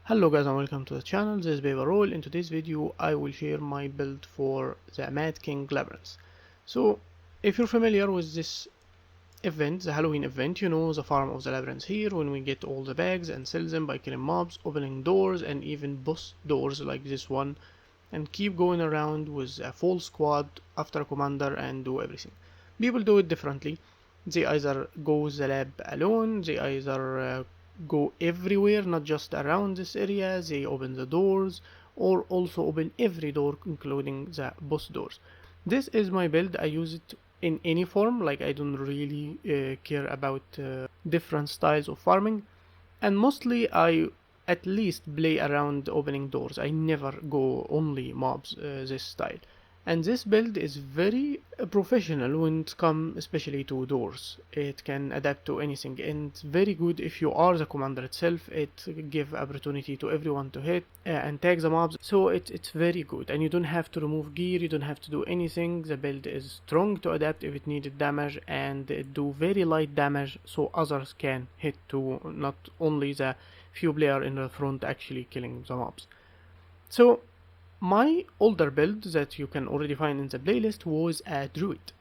Hello guys and welcome to the channel. This is Baby Roll. In today's video I will share my build for the Mad King Labyrinth. So if you're familiar with this event, the Halloween event, you know the farm of the labyrinth here, when we get all the bags and sell them by killing mobs, opening doors and even boss doors like this one, and keep going around with a full squad after a commander and do everything. People do it differently. They either go the lab alone, they either go everywhere, not just around this area, they open the doors, or also open every door including the boss doors. This is my build. I use it in any form, like I don't really care about different styles of farming, and mostly I at least play around opening doors. I never go only mobs this style. And this build is very professional when it comes especially to doors. It can adapt to anything, and it's very good if you are the commander itself. It gives opportunity to everyone to hit and tag the mobs, so it's very good. And you don't have to remove gear, you don't have to do anything. The build is strong to adapt if it needed damage, and it do very light damage so others can hit too, not only the few player in the front actually killing the mobs. So my older build that you can already find in the playlist was a druid,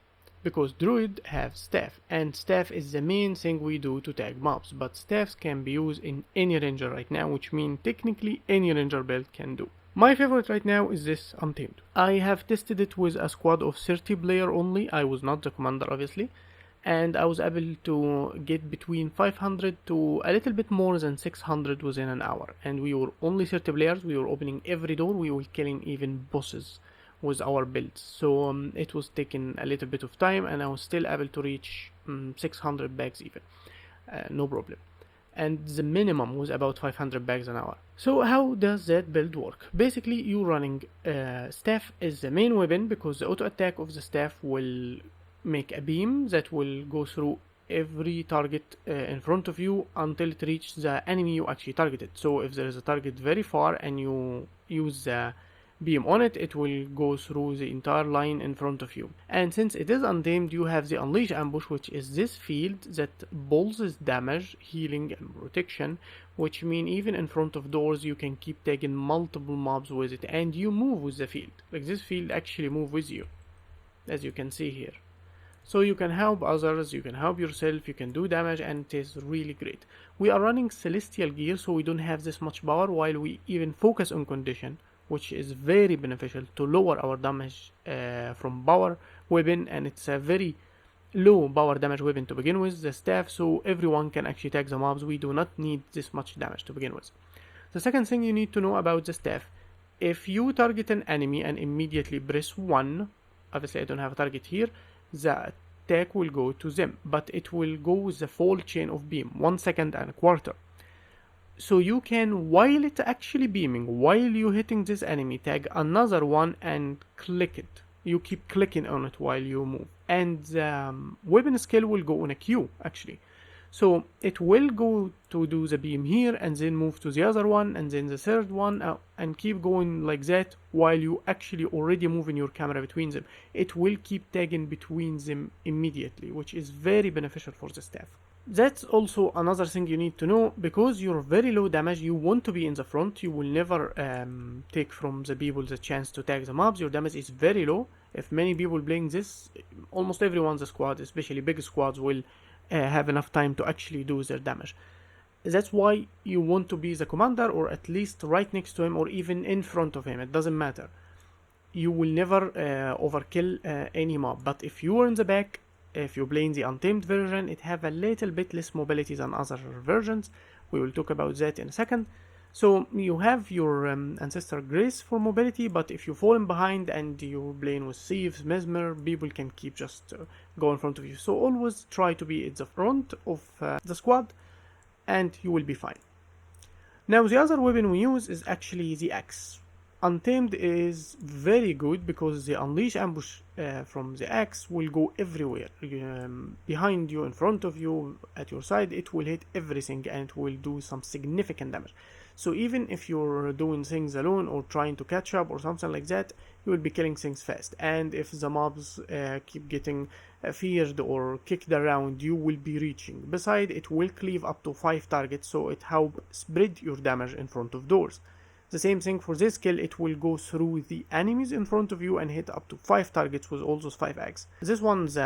because druid have staff, and staff is the main thing we do to tag mobs, but staffs can be used in any ranger right now, which means technically any ranger build can do. My favorite right now is this untamed. I have tested it with a squad of 30 player only. I was not the commander obviously, and I was able to get between 500 to a little bit more than 600 within an hour. And we were only 30 players, we were opening every door, we were killing even bosses with our builds. So it was taking a little bit of time, and I was still able to reach 600 bags even, no problem. And the minimum was about 500 bags an hour. So how does that build work? Basically, you running staff is the main weapon, because the auto attack of the staff will make a beam that will go through every target in front of you until it reaches the enemy you actually targeted. So if there is a target very far and you use the beam on it, it will go through the entire line in front of you. And since it is untamed, you have the unleash ambush, which is this field that pulses damage, healing and protection, which mean even in front of doors you can keep taking multiple mobs with it, and you move with the field. Like this field actually move with you, as you can see here. So you can help others, you can help yourself, you can do damage, and it is really great. We are running celestial gear, so we don't have this much power, while we even focus on condition, which is very beneficial to lower our damage from power weapon, and it's a very low power damage weapon to begin with, the staff, so everyone can actually tag the mobs. We do not need this much damage to begin with. The second thing you need to know about the staff: if you target an enemy and immediately press 1, obviously I don't have a target here, the attack will go to them, but it will go with the full chain of beam, 1 second and a quarter. So you can, while it's actually beaming, while you hitting this enemy, tag another one and click it. You keep clicking on it while you move, and the weapon skill will go on a queue actually. So it will go to do the beam here, and then move to the other one, and then the third one, and keep going like that while you actually already moving your camera between them. It will keep tagging between them immediately, which is very beneficial for the staff. That's also another thing you need to know, because you're very low damage, you want to be in the front. You will never take from the people the chance to tag the mobs. Your damage is very low. If many people playing this, almost everyone's a squad, especially big squads, will have enough time to actually do their damage. That's why you want to be the commander, or at least right next to him, or even in front of him. It doesn't matter. You will never overkill any mob. But if you are in the back, if you're playing the untamed version, it have a little bit less mobility than other versions. We will talk about that in a second. So you have your ancestor grace for mobility, but if you falling behind and you're playing with thieves, mesmer, people can keep just go in front of you. So always try to be at the front of the squad, and you will be fine. Now the other weapon we use is actually the axe. Untamed is very good because the unleash ambush from the axe will go everywhere, behind you, in front of you, at your side. It will hit everything and it will do some significant damage. So even if you're doing things alone or trying to catch up or something like that, you will be killing things fast. And if the mobs keep getting feared or kicked around, you will be reaching. Besides, it will cleave up to 5 targets, so it helps spread your damage in front of doors. The same thing for this skill, it will go through the enemies in front of you and hit up to 5 targets with all those 5 eggs. This one's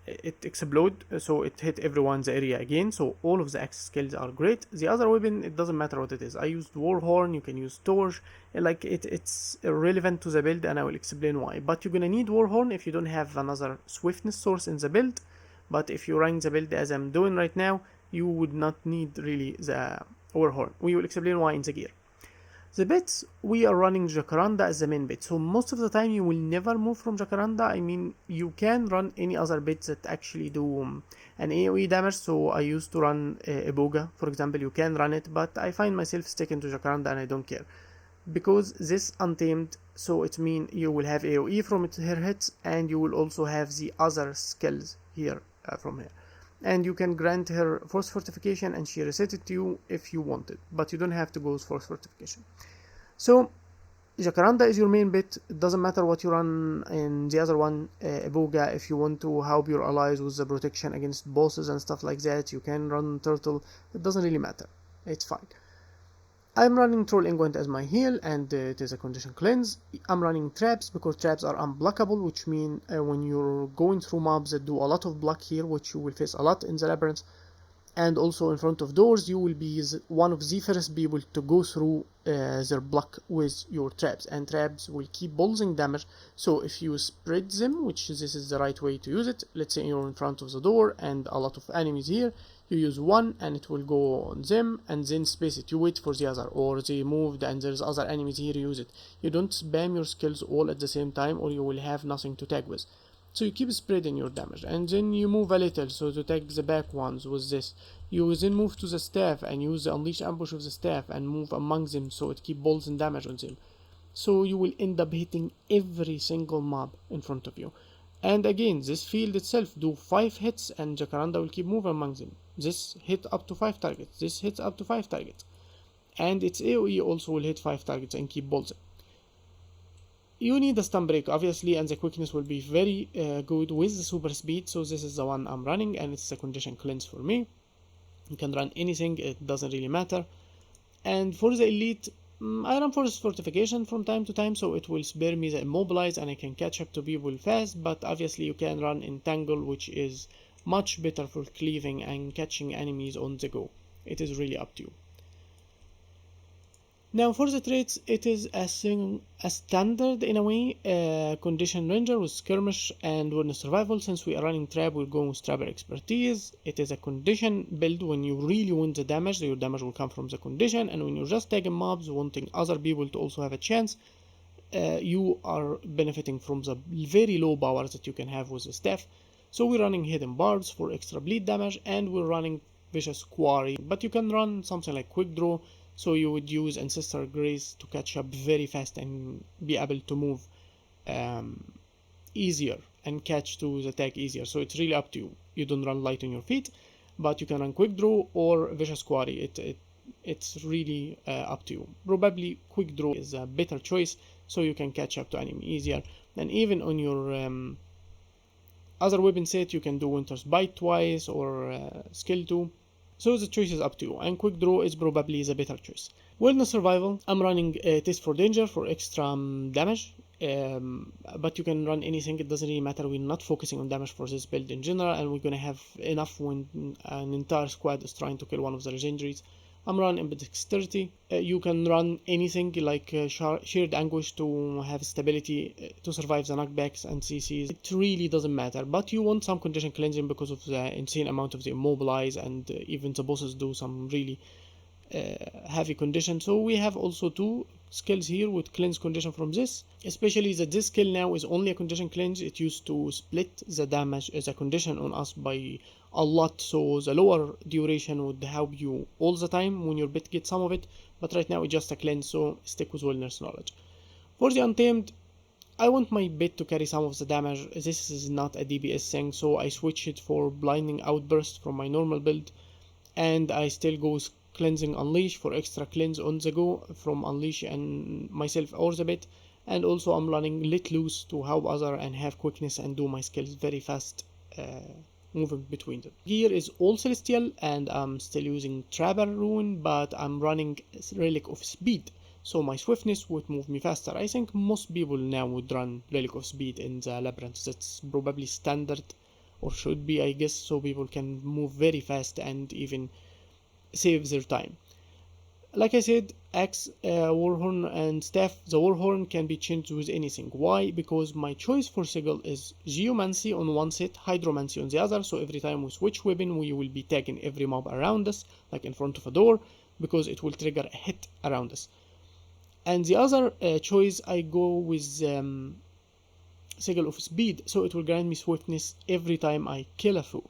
it explode, so it hit everyone's area again, so all of the axe skills are great. The other weapon, it doesn't matter what it is. I used Warhorn, you can use Torch, like it's irrelevant to the build and I will explain why. But you're gonna need Warhorn if you don't have another swiftness source in the build, but if you run the build as I'm doing right now, you would not need really the Warhorn. We will explain why in the gear. The bits, we are running Jacaranda as the main bit, so most of the time you will never move from Jacaranda. I mean, you can run any other bits that actually do an AoE damage, so I used to run Iboga, for example. You can run it, but I find myself sticking to Jacaranda and I don't care. Because this untamed, so it means you will have AoE from her hits, and you will also have the other skills here from here. And you can grant her force fortification and she resets it to you if you want it, but you don't have to go with force fortification. So Jacaranda is your main bit. It doesn't matter what you run in the other one, Iboga. If you want to help your allies with the protection against bosses and stuff like that, you can run Turtle. It doesn't really matter, it's fine. I'm running Troll Unguent as my heal, and it is a condition cleanse. I'm running traps because traps are unblockable, which mean when you're going through mobs that do a lot of block here, which you will face a lot in the labyrinth, and also in front of doors, you will be one of the first people to go through their block with your traps, and traps will keep bolting damage. So if you spread them, which this is the right way to use it, let's say you're in front of the door and a lot of enemies here, you use one and it will go on them, and then space it. You wait for the other, or they moved and there's other enemies here, use it. You don't spam your skills all at the same time or you will have nothing to tag with. So you keep spreading your damage, and then you move a little, so to tag the back ones with this. You then move to the staff and use the unleash ambush of the staff and move among them, so it keeps balls and damage on them. So you will end up hitting every single mob in front of you. And again, this field itself do 5 hits and Jacaranda will keep moving among them. This hit up to 5 targets, this hits up to 5 targets. And its AoE also will hit 5 targets and keep bolting. You need a stun break obviously, and the quickness will be very good with the super speed, so this is the one I'm running and it's a condition cleanse for me. You can run anything, it doesn't really matter. And for the elite, I run force fortification from time to time, so it will spare me the immobilize and I can catch up to people fast, but obviously you can run entangle, which is much better for cleaving and catching enemies on the go. It is really up to you. Now for the traits, it is a standard in a way, condition ranger with skirmish and wilderness survival. Since we are running trap, we're going with trapper expertise. It is a condition build. When you really want the damage, your damage will come from the condition, and when you're just tagging mobs wanting other people to also have a chance, you are benefiting from the very low powers that you can have with the staff. So we're running hidden barbs for extra bleed damage, and we're running vicious quarry, but you can run something like quick draw. So you would use Ancestor Grace to catch up very fast and be able to move easier and catch to the tag easier. So it's really up to you. You don't run light on your feet, but you can run Quick Draw or Vicious Quarry. It's really up to you. Probably Quick Draw is a better choice, so you can catch up to enemy easier. And even on your other weapon set, you can do Winter's Bite twice or Skill 2. So the choice is up to you, and Quick Draw is probably the better choice. Wilderness Survival, I'm running Taste for Danger for extra damage, but you can run anything, it doesn't really matter. We're not focusing on damage for this build in general, and we're gonna have enough when an entire squad is trying to kill one of the legendaries. I'm running Ambidexterity. You can run anything like Shared Anguish to have stability to survive the knockbacks and CCs. It really doesn't matter, but you want some condition cleansing because of the insane amount of the immobilize, and even the bosses do some really heavy condition. So we have also 2 skills here with cleanse condition from this, especially that this skill now is only a condition cleanse. It used to split the damage as a condition on us by a lot, so the lower duration would help you all the time when your bit gets some of it, but right now it's just a cleanse, so stick with Wilderness Knowledge. For the Untamed, I want my bit to carry some of the damage. This is not a DPS thing, so I switch it for Blinding Outburst from my normal build, and I still go cleansing unleash for extra cleanse on the go from unleash and myself or the bit. And also I'm running let loose to help other and have quickness and do my skills very fast, moving between them. Gear is all celestial and I'm still using trapper rune, but I'm running relic of speed, so my swiftness would move me faster. I think most people now would run relic of speed in the labyrinth. That's probably standard, or should be, I guess, so people can move very fast and even save their time. Like I said, axe, warhorn and staff. The warhorn can be changed with anything. Why? Because my choice for sigil is geomancy on one set, hydromancy on the other, so every time we switch weapon we will be tagging every mob around us, like in front of a door, because it will trigger a hit around us. And the other choice, I go with sigil of speed, so it will grant me swiftness every time I kill a foe,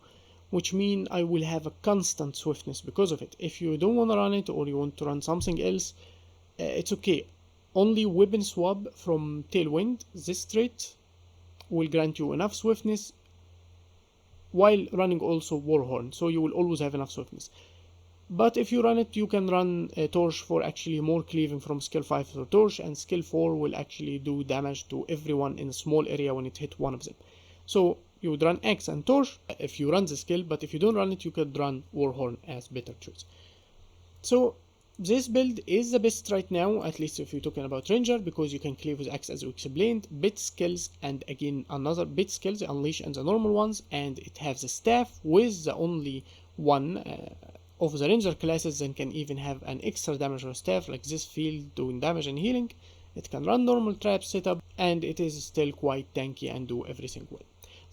which means I will have a constant swiftness because of it. If you don't want to run it or you want to run something else, it's okay. Only weapon swap from Tailwind, this trait, will grant you enough swiftness while running also Warhorn, so you will always have enough swiftness. But if you run it, you can run Torch for actually more cleaving from skill 5 for Torch, and skill 4 will actually do damage to everyone in a small area when it hit one of them. So you would run Axe and Torch if you run the skill, but if you don't run it, you could run Warhorn as better choice. So this build is the best right now, at least if you're talking about Ranger, because you can cleave with Axe as we explained, bit skills, and again another bit skills, the Unleash and the normal ones, and it has the staff with the only one of the Ranger classes that can even have an extra damage or staff, like this field doing damage and healing. It can run normal trap setup, and it is still quite tanky and do everything well.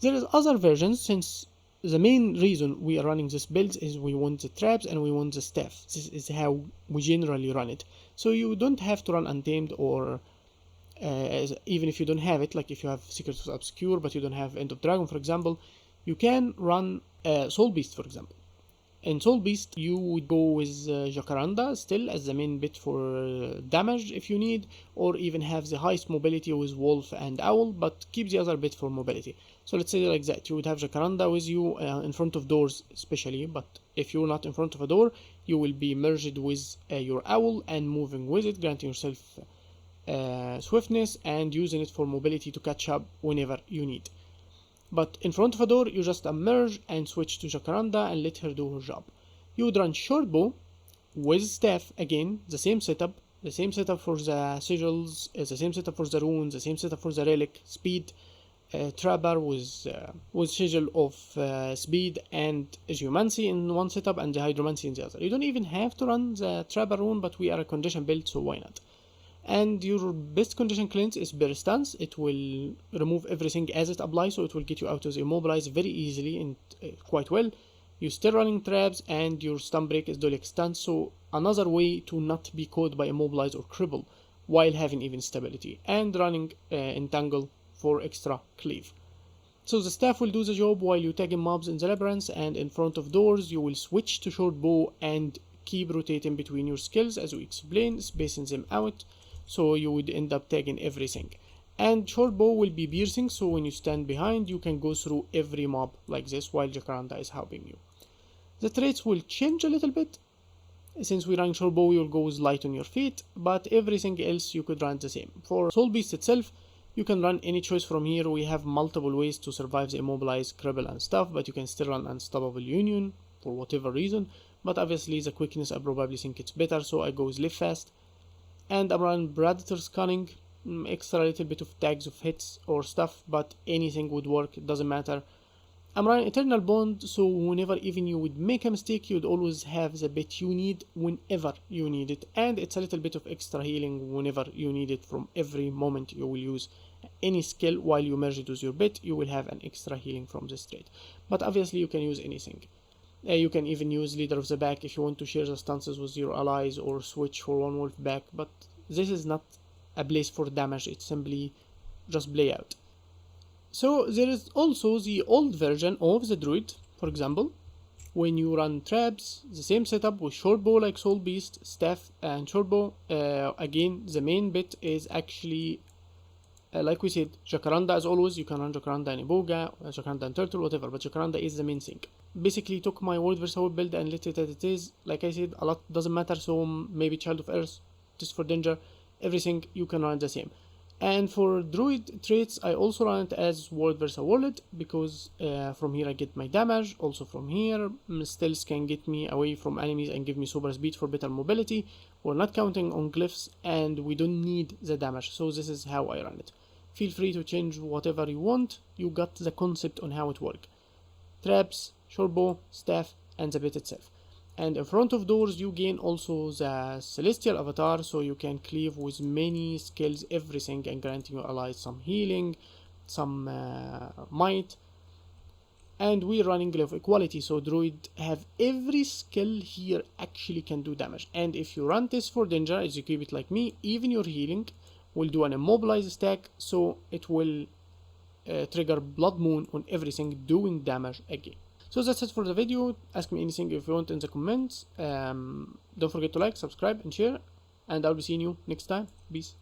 There is other versions, since the main reason we are running this build is we want the traps and we want the staff. This is how we generally run it. So you don't have to run untamed, or even if you don't have it, like if you have Secrets of Obscure but you don't have End of Dragon, for example, you can run Soul Beast, for example. In Soul Beast, you would go with Jacaranda still as the main bit for damage if you need, or even have the highest mobility with Wolf and Owl, but keep the other bit for mobility. So let's say like that, you would have Jacaranda with you in front of doors especially, but if you're not in front of a door, you will be merged with your Owl and moving with it, granting yourself swiftness and using it for mobility to catch up whenever you need. But in front of a door, you just merge and switch to Jacaranda and let her do her job. You would run Shortbow with staff, again, the same setup for the sigils, the same setup for the runes, the same setup for the relic, speed, Trapper with sigil of speed and geomancy in one setup and the hydromancy in the other. You don't even have to run the Trapper rune, but we are a condition build, so why not? And your best condition cleanse is Bear Stance. It will remove everything as it applies, so it will get you out of the immobilize very easily and quite well. You're still running traps, and your stun break is Dolic Stance, so another way to not be caught by immobilize or cripple while having even stability, and running Entangle for extra cleave. So the staff will do the job while you tagging mobs in the labyrinth, and in front of doors you will switch to short bow and keep rotating between your skills as we explained, spacing them out, so you would end up tagging everything. And short bow will be piercing, so when you stand behind you can go through every mob like this while Jacaranda is helping you. The traits will change a little bit. Since we run short bow, you'll go with light on your feet, but everything else you could run the same. For Soul Beast itself, you can run any choice from here. We have multiple ways to survive the immobilize, cripple and stuff, but you can still run Unstoppable Union for whatever reason, but obviously the quickness I probably think it's better, so I go with Live Fast. And I'm running Predator's Cunning, extra little bit of tags of hits or stuff, but anything would work, it doesn't matter. I'm running Eternal Bond, so whenever even you would make a mistake, you'd always have the bit you need whenever you need it, and it's a little bit of extra healing whenever you need it. From every moment you will use any skill while you merge it with your bit, you will have an extra healing from this trait. But obviously you can use anything. You can even use Leader of the Pack if you want to share the stances with your allies or switch for one wolf back, but this is not a place for damage, it's simply just play out. So there is also the old version of the druid, for example, when you run traps, the same setup with short bow like Soul Beast, staff and short bow. Again, the main bit is actually like we said, Jacaranda as always, you can run Jacaranda and Iboga, Jacaranda and Turtle, whatever, but Jacaranda is the main thing. Basically took my World vs. World build and let it as it is. Like I said, a lot doesn't matter, so maybe Child of Earth, just for danger, everything you can run the same. And for druid traits, I also run it as World vs. World because from here I get my damage. Also from here, stealth can get me away from enemies and give me super speed for better mobility. We're not counting on glyphs and we don't need the damage, so this is how I run it. Feel free to change whatever you want, you got the concept on how it works. Traps, short bow, staff, and the bit itself. And in front of doors you gain also the celestial avatar, so you can cleave with many skills, everything, and granting your allies some healing, some might. And we're running Glaive of Equality, so druid have every skill here actually can do damage. And if you run this for danger, as you keep it like me, even your healing will do an immobilize stack, so it will trigger Blood Moon on everything doing damage again. So that's it for the video. Ask me anything if you want in the comments. Don't forget to like, subscribe, and share. And I'll be seeing you next time. Peace.